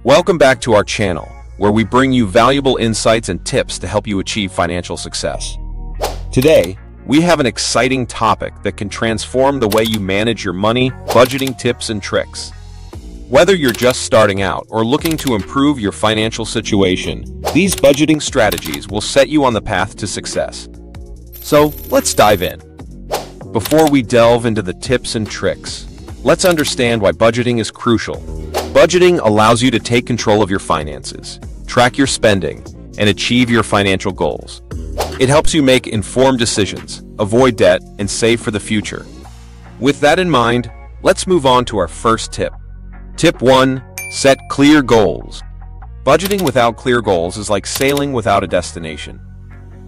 Welcome back to our channel, where we bring you valuable insights and tips to help you achieve financial success. Today, we have an exciting topic that can transform the way you manage your money, budgeting tips and tricks. Whether you're just starting out or looking to improve your financial situation, these budgeting strategies will set you on the path to success. So, let's dive in. Before we delve into the tips and tricks, let's understand why budgeting is crucial. Budgeting allows you to take control of your finances, track your spending, and achieve your financial goals. It helps you make informed decisions, avoid debt, and save for the future. With that in mind, let's move on to our first tip. Tip 1. Set clear goals. Budgeting without clear goals is like sailing without a destination.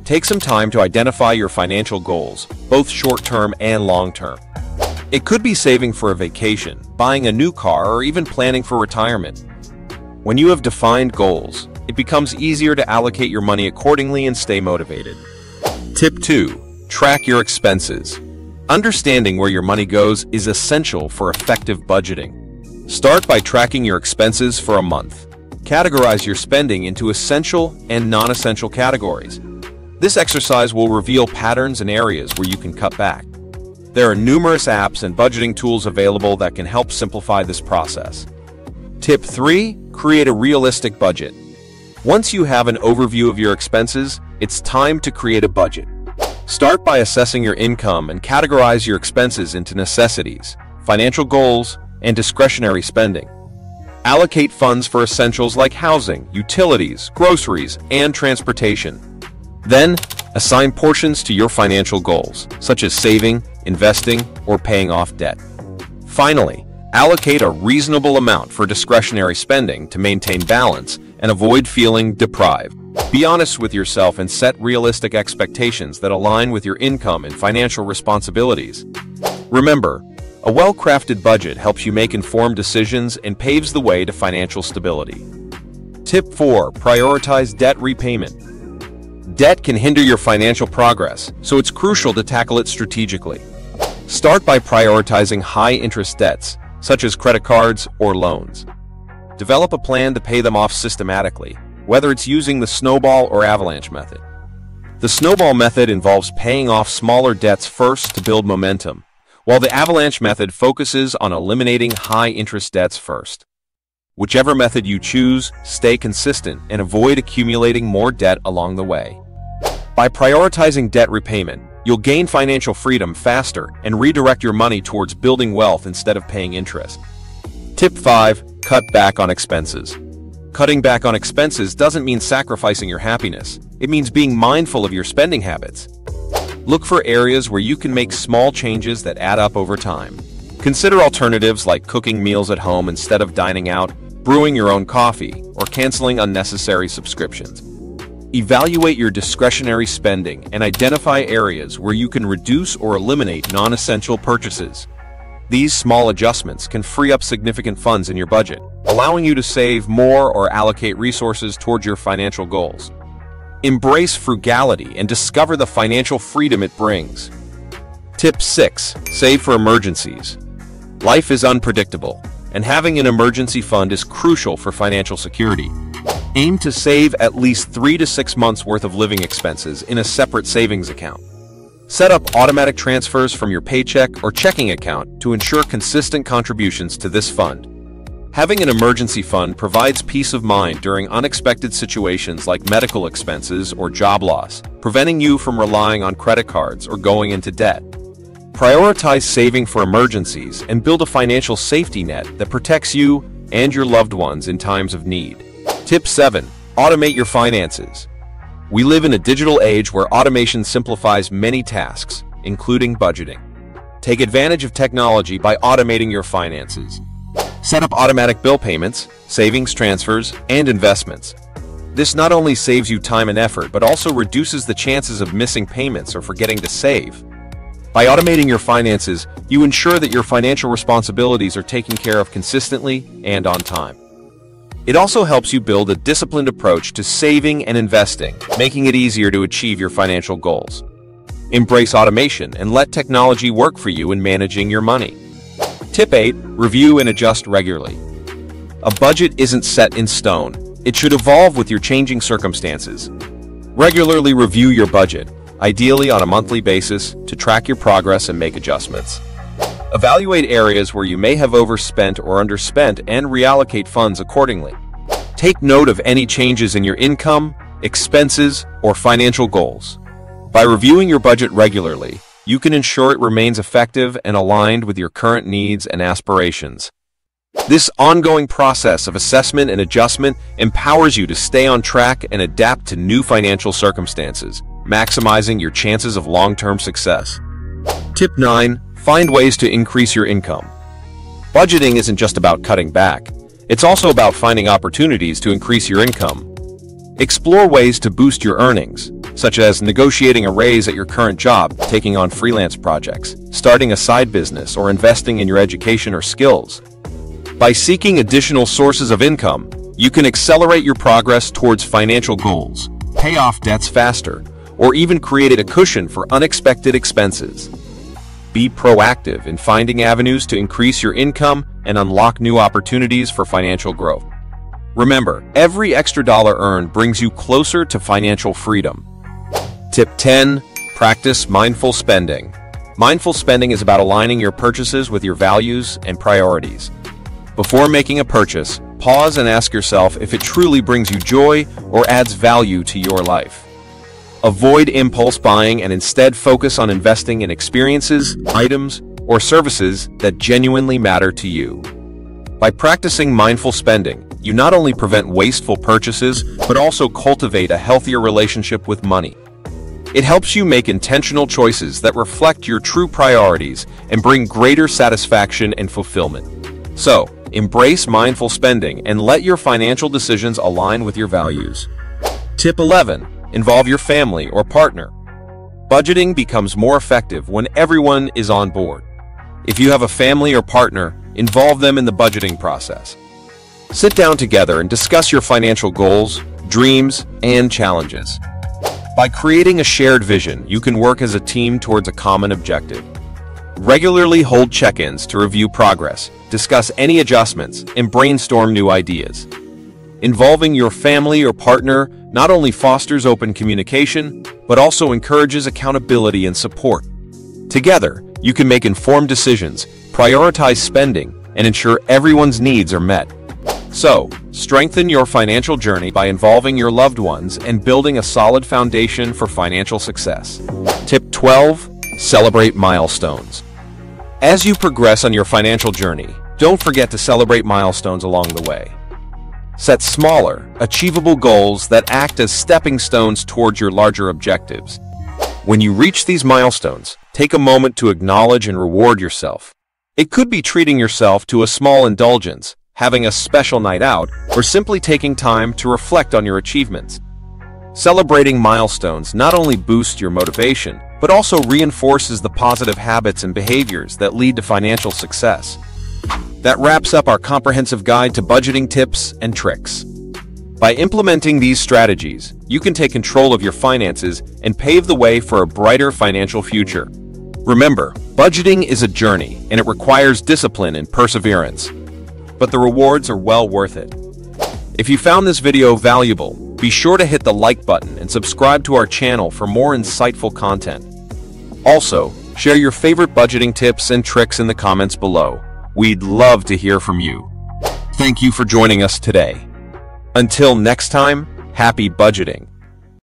Take some time to identify your financial goals, both short-term and long-term. It could be saving for a vacation, buying a new car, or even planning for retirement. When you have defined goals, it becomes easier to allocate your money accordingly and stay motivated. Tip 2. Track your expenses. Understanding where your money goes is essential for effective budgeting. Start by tracking your expenses for a month. Categorize your spending into essential and non-essential categories. This exercise will reveal patterns and areas where you can cut back. There are numerous apps and budgeting tools available that can help simplify this process. Tip 3. Create a realistic budget. Once you have an overview of your expenses, it's time to create a budget. Start by assessing your income and categorize your expenses into necessities, financial goals, and discretionary spending. Allocate funds for essentials like housing, utilities, groceries, and transportation. Then, assign portions to your financial goals, such as saving, investing, or paying off debt. Finally, allocate a reasonable amount for discretionary spending to maintain balance and avoid feeling deprived. Be honest with yourself and set realistic expectations that align with your income and financial responsibilities. Remember, a well-crafted budget helps you make informed decisions and paves the way to financial stability. Tip 4. Prioritize debt repayment. Debt can hinder your financial progress, so it's crucial to tackle it strategically. Start by prioritizing high-interest debts, such as credit cards or loans. Develop a plan to pay them off systematically, whether it's using the snowball or avalanche method. The snowball method involves paying off smaller debts first to build momentum, while the avalanche method focuses on eliminating high-interest debts first. Whichever method you choose, stay consistent and avoid accumulating more debt along the way. By prioritizing debt repayment, you'll gain financial freedom faster and redirect your money towards building wealth instead of paying interest. Tip 5. Cut back on expenses. Cutting back on expenses doesn't mean sacrificing your happiness. It means being mindful of your spending habits. Look for areas where you can make small changes that add up over time. Consider alternatives like cooking meals at home instead of dining out, brewing your own coffee, or canceling unnecessary subscriptions. Evaluate your discretionary spending and identify areas where you can reduce or eliminate non-essential purchases. These small adjustments can free up significant funds in your budget, allowing you to save more or allocate resources towards your financial goals. Embrace frugality and discover the financial freedom it brings. Tip 6. Save for emergencies. Life is unpredictable, and having an emergency fund is crucial for financial security. Aim to save at least 3 to 6 months' worth of living expenses in a separate savings account. Set up automatic transfers from your paycheck or checking account to ensure consistent contributions to this fund. Having an emergency fund provides peace of mind during unexpected situations like medical expenses or job loss, preventing you from relying on credit cards or going into debt. Prioritize saving for emergencies and build a financial safety net that protects you and your loved ones in times of need. Tip 7. Automate your finances. We live in a digital age where automation simplifies many tasks, including budgeting. Take advantage of technology by automating your finances. Set up automatic bill payments, savings transfers, and investments. This not only saves you time and effort, but also reduces the chances of missing payments or forgetting to save. By automating your finances, you ensure that your financial responsibilities are taken care of consistently and on time. It also helps you build a disciplined approach to saving and investing, making it easier to achieve your financial goals. Embrace automation and let technology work for you in managing your money. Tip 8. Review and adjust regularly. a budget isn't set in stone. It should evolve with your changing circumstances. Regularly review your budget, ideally on a monthly basis, to track your progress and make adjustments. Evaluate areas where you may have overspent or underspent and reallocate funds accordingly. Take note of any changes in your income, expenses, or financial goals. By reviewing your budget regularly, you can ensure it remains effective and aligned with your current needs and aspirations. This ongoing process of assessment and adjustment empowers you to stay on track and adapt to new financial circumstances, maximizing your chances of long-term success. Tip 9. Find ways to increase your income. Budgeting isn't just about cutting back. It's also about finding opportunities to increase your income. Explore ways to boost your earnings, such as negotiating a raise at your current job, taking on freelance projects, starting a side business, or investing in your education or skills. By seeking additional sources of income, you can accelerate your progress towards financial goals, pay off debts faster, or even create a cushion for unexpected expenses. Be proactive in finding avenues to increase your income and unlock new opportunities for financial growth. Remember, every extra dollar earned brings you closer to financial freedom. Tip 10. Practice mindful spending. Mindful spending is about aligning your purchases with your values and priorities. Before making a purchase, pause and ask yourself if it truly brings you joy or adds value to your life. Avoid impulse buying and instead focus on investing in experiences, items, or services that genuinely matter to you. By practicing mindful spending, you not only prevent wasteful purchases, but also cultivate a healthier relationship with money. It helps you make intentional choices that reflect your true priorities and bring greater satisfaction and fulfillment. So, embrace mindful spending and let your financial decisions align with your values. Tip 11. Involve your family or partner. Budgeting becomes more effective when everyone is on board. If you have a family or partner, involve them in the budgeting process. Sit down together and discuss your financial goals, dreams, and challenges. By creating a shared vision, you can work as a team towards a common objective. Regularly hold check-ins to review progress, discuss any adjustments, and brainstorm new ideas. Involving your family or partner not only fosters open communication, but also encourages accountability and support. Together, you can make informed decisions, prioritize spending, and ensure everyone's needs are met. So, strengthen your financial journey by involving your loved ones and building a solid foundation for financial success. Tip 12. Celebrate milestones. As you progress on your financial journey, don't forget to celebrate milestones along the way. Set smaller, achievable goals that act as stepping stones towards your larger objectives. When you reach these milestones, take a moment to acknowledge and reward yourself. It could be treating yourself to a small indulgence, having a special night out, or simply taking time to reflect on your achievements. Celebrating milestones not only boosts your motivation, but also reinforces the positive habits and behaviors that lead to financial success. That wraps up our comprehensive guide to budgeting tips and tricks. By implementing these strategies, you can take control of your finances and pave the way for a brighter financial future. Remember, budgeting is a journey, and it requires discipline and perseverance. But the rewards are well worth it. If you found this video valuable, be sure to hit the like button and subscribe to our channel for more insightful content. Also, share your favorite budgeting tips and tricks in the comments below. We'd love to hear from you. Thank you for joining us today. Until next time, happy budgeting.